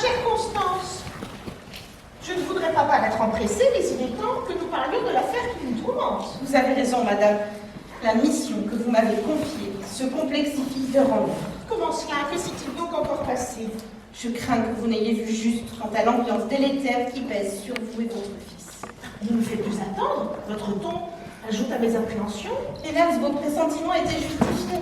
chère Constance, je ne voudrais pas paraître empressée, mais il est temps que nous parlions de l'affaire qui nous tourmente. Vous avez raison, madame. La mission que vous m'avez confiée se complexifie d'heure en heure. Comment cela? Que s'est-il donc encore passé? Je crains que vous n'ayez vu juste quant à l'ambiance délétère qui pèse sur vous et votre fils. Ne me faites plus attendre. Votre ton ajoute à mes appréhensions. Hélas, vos pressentiments étaient justifiés.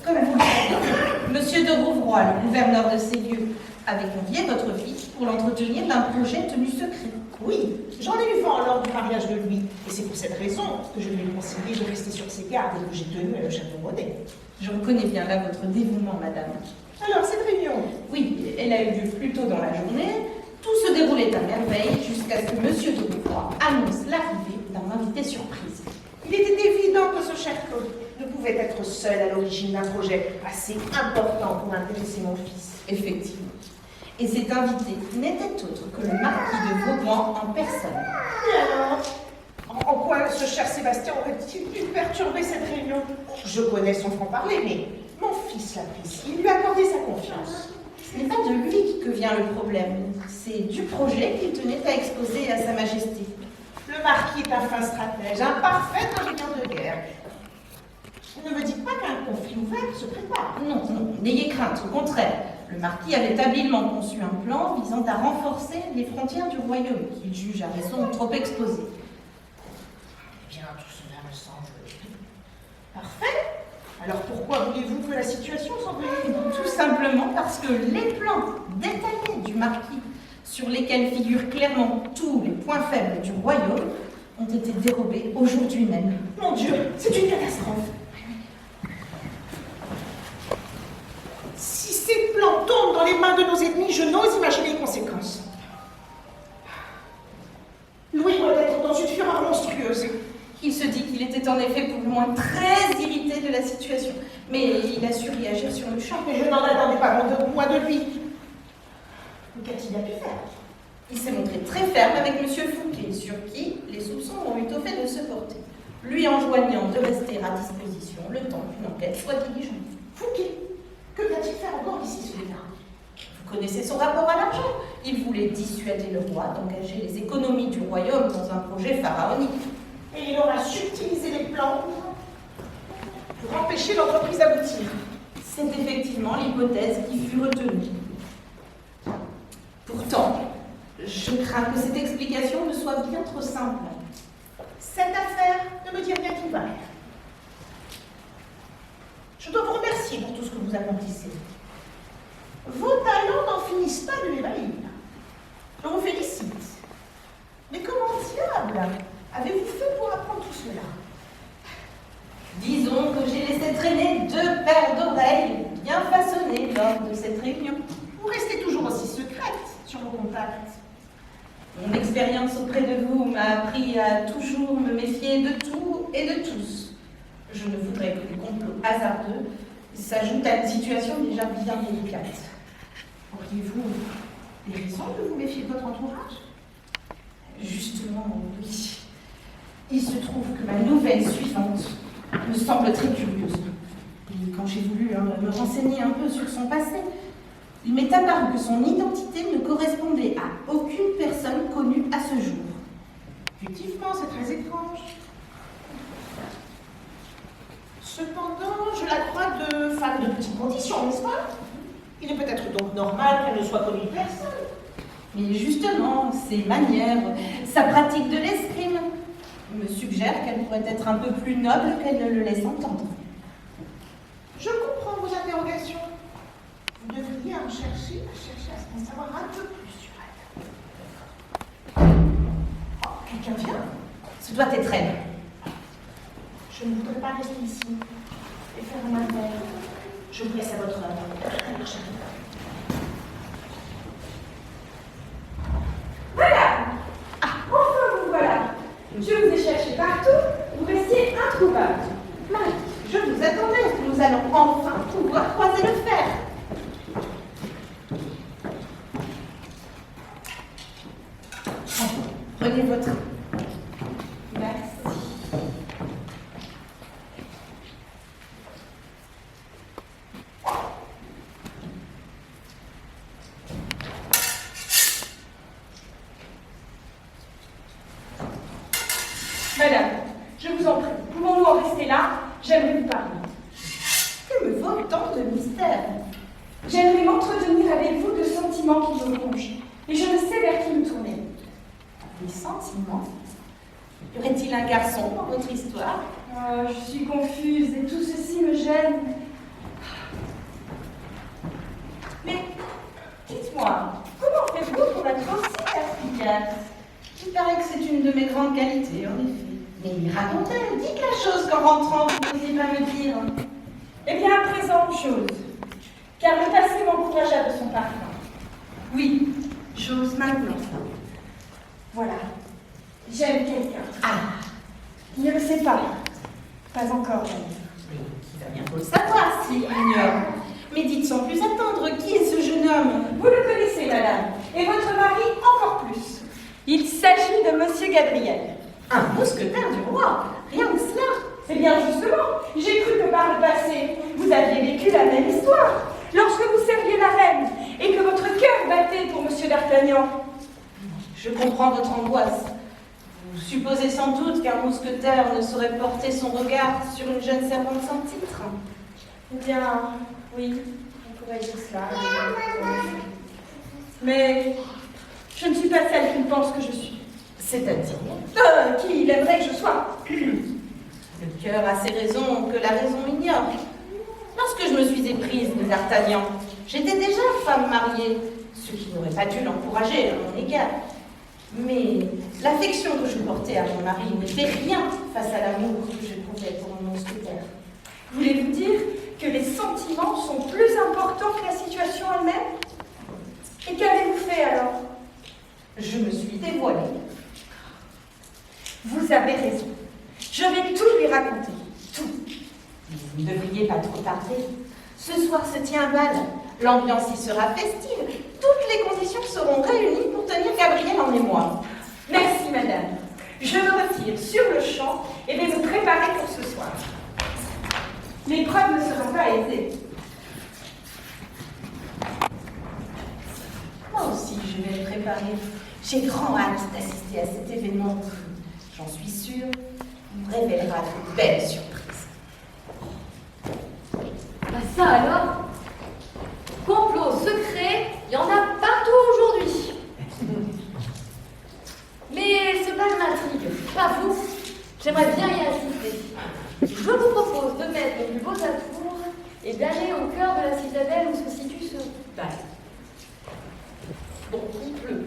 Comme vous le savez, Monsieur de Rouvroy, le gouverneur de ces lieux, avait convié votre fils pour l'entretenir d'un projet tenu secret. Oui, j'en ai eu vent lors du mariage de Louis, et c'est pour cette raison que je lui ai conseillé de rester sur ses gardes et que j'ai tenu à le château Monet. Je reconnais bien là votre dévouement, madame. Alors, cette réunion? Oui, elle a eu lieu plus tôt dans la journée. Tout se déroulait à merveille jusqu'à ce que Monsieur de Rouvroy annonce l'arrivée d'un invité surprise. Il était évident que ce cher Claude ne pouvait être seul à l'origine d'un projet assez important pour intéresser mon fils. Effectivement. Et cet invité n'était autre que le marquis de Vauban en personne. Et alors, en quoi ce cher Sébastien aurait-il pu perturber cette réunion? Je connais son franc-parler, mais mon fils l'apprécie. Il lui a accordé sa confiance. Ce n'est pas de lui que vient le problème, c'est du projet qu'il tenait à exposer à Sa Majesté. Le marquis est un fin stratège, un parfait ingénieur de guerre. Ne me dites pas qu'un conflit ouvert se prépare. Non, non, n'ayez crainte, au contraire. Le marquis avait habilement conçu un plan visant à renforcer les frontières du royaume, qu'il juge à raison trop exposées. Eh bien, tout cela me semble parfait. Alors pourquoi voulez-vous que la situation s'envenime? Tout simplement parce que les plans détaillés du marquis, sur lesquels figurent clairement tous les points faibles du royaume, ont été dérobés aujourd'hui même. Mon Dieu, c'est une catastrophe. Si ces plans tombent dans les mains de nos ennemis, je n'ose imaginer les conséquences. Louis doit être dans une fureur monstrueuse. Il se dit qu'il était en effet pour le moins très irrité de la situation, mais il a su réagir sur le champ. Mais je n'en attendais pas moins de lui. Qu'a-t-il pu faire? Il s'est montré très ferme avec M. Fouquet, sur qui les soupçons ont eu au fait de se porter, lui enjoignant de rester à disposition le temps qu'une enquête soit diligentée. Fouquet? Que va-t-il faire encore ici, celui-là? Vous connaissez son rapport à l'argent. Il voulait dissuader le roi d'engager les économies du royaume dans un projet pharaonique. Et il aura subtilisé les plans pour empêcher l'entreprise d'aboutir. C'est effectivement l'hypothèse qui fut retenue. Pourtant, je crains que cette explication ne soit bien trop simple. Cette affaire ne me dit rien qui vaille. Je dois vous remercier pour tout ce que vous accomplissez. Vos talents n'en finissent pas de m'ébahir. Je vous félicite. Mais comment diable avez-vous fait pour apprendre tout cela? Disons que j'ai laissé traîner 2 paires d'oreilles bien façonnées lors de cette réunion. Vous restez toujours aussi secrète sur vos contacts. Mon expérience auprès de vous m'a appris à toujours me méfier de tout et de tous. Je ne voudrais que les complots hasardeux s'ajoutent à une situation déjà bien délicate. Auriez-vous des raisons de vous méfier de votre entourage? Justement, oui. Il se trouve que ma nouvelle suivante me semble très curieuse. Et quand j'ai voulu me renseigner un peu sur son passé, il m'est apparu que son identité ne correspondait à aucune personne connue à ce jour. Effectivement, c'est très étrange. Cependant, je la crois de femme de petite condition, n'est-ce pas? Il est peut-être donc normal qu'elle ne soit connue de personne. Mais justement, ses manières, sa pratique de l'escrime me suggèrent qu'elle pourrait être un peu plus noble qu'elle ne le laisse entendre. Je comprends vos interrogations. Vous devriez en chercher à savoir un peu plus sur elle. Oh, quelqu'un vient? Ce doit être elle. Je ne voudrais pas rester ici et faire un mal verre. Je vous laisse à votre heure. Voilà! Ah, enfin vous voilà! Je vous ai cherché partout, vous restiez introuvable. Marie, je vous attendais. Nous allons enfin pouvoir croiser le fer. Prenez votre... Merci. sentiments qui me rongent, et je ne sais vers qui me tourner. Des sentiments? Y aurait-il un garçon dans votre histoire? Oh, je suis confuse et tout ceci me gêne. Mais, dites-moi, comment faites-vous pour être aussi perspicace? Il paraît que c'est une de mes grandes qualités, en effet. Mais racontez, dites la chose qu'en rentrant, vous n'osiez pas me dire. Eh bien, à présent, chose. Car le passé m'encouragea de son parfum. Oui, j'ose maintenant ça. Voilà. J'aime quelqu'un. Ah, Il ne le sait pas. Pas encore, d'ailleurs. mais qui va bientôt le savoir s'il l'ignore. Mais dites sans plus attendre, qui est ce jeune homme? Vous le connaissez, madame, et votre mari encore plus. Il s'agit de Monsieur Gabriel. Un mousquetaire du roi, rien que cela. Eh bien, justement, j'ai cru que par le passé, vous aviez vécu la même histoire. Lorsque vous serviez la reine et que votre cœur battait pour Monsieur d'Artagnan. Je comprends votre angoisse. Vous supposez sans doute qu'un mousquetaire ne saurait porter son regard sur une jeune servante sans titre. Eh bien, oui, on pourrait dire cela. Mais je ne suis pas celle qu'il pense que je suis. C'est-à-dire? Qui il aimerait que je sois. Le cœur a ses raisons que la raison ignore. Lorsque je me suis éprise de d'Artagnan, j'étais déjà femme mariée, ce qui n'aurait pas dû l'encourager à mon égard. Mais l'affection que je portais à mon mari n'était rien face à l'amour que j'éprouvais pour mon mousquetaire. Voulez-vous dire que les sentiments sont plus importants que la situation elle-même? Et qu'avez-vous fait alors? Je me suis dévoilée. Vous avez raison. Je vais tout lui raconter. Tout. Mais vous ne devriez pas trop tarder. Ce soir se tient un bal. L'ambiance y sera festive. Toutes les conditions seront réunies pour tenir Gabriel en mémoire. Merci, madame. Je me retire sur le champ et vais me préparer pour ce soir. L'épreuve ne sera pas aisée. Moi aussi, je vais me préparer. J'ai grand hâte d'assister à cet événement qui, j'en suis sûre, nous révélera de belles surprises. Bah ça alors, complot secret, il y en a partout aujourd'hui. Mais ce bal m'intrigue, pas vous. J'aimerais bien y assister. Je vous propose de mettre mes plus beaux atours et d'aller au cœur de la citadelle où se situe ce bal. Bon, il pleut.